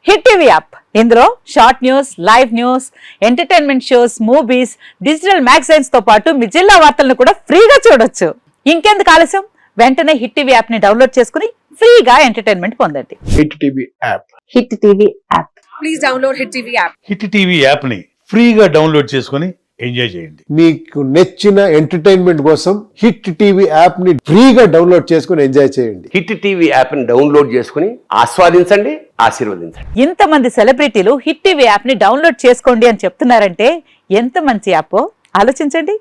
Hit TV app ఇందులో short news, live news, entertainment shows, movies, digital magazines తో పాటు మీ జిల్లా వార్తలను కూడా ఫ్రీగా చూడొచ్చు. ఇంకెందుకు ఆలస్యం, వెంటనే హిట్ టీవీ యాప్ ని డౌన్లోడ్ చేసుకుని ఫ్రీగా ఎంటర్టైన్మెంట్ పొందండి. Hit TV app. Hit TV app. Please download hit TV app. Hit TV app ని ఫ్రీగా డౌన్లోడ్ చేసుకుని ఎంజాయ్ చేయండి. మీకు నచ్చిన ఎంటర్టైన్మెంట్ కోసం హిట్ టీవీ యాప్ ని ఫ్రీగా డౌన్లోడ్ చేసుకుని ఎంజాయ్ చేయండి. హిట్ టీవీ యాప్ ని డౌన్లోడ్ చేసుకుని ఆస్వాదించండి, ఆశీర్వదించండి. ఇంతమంది సెలబ్రిటీలు హిట్ టీవీ యాప్ ని డౌన్లోడ్ చేసుకోండి అని చెప్తున్నారంటే ఎంత మంచి యాప్ ఆలోచించండి.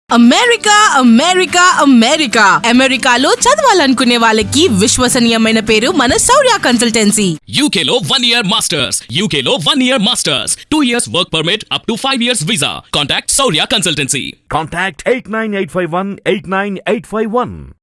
అమెరికా అమెరికా అమెరికా అమెరికాలో చదవాలనుకునే వాళ్ళకి విశ్వసనీయమైన పేరు మన శౌర్య కన్సల్టెన్సీ. UK లో 1 year masters, UK లో 1 year masters, 2 years work permit up to 5 years visa. Contact Saurya Consultancy. Contact 89851 89851.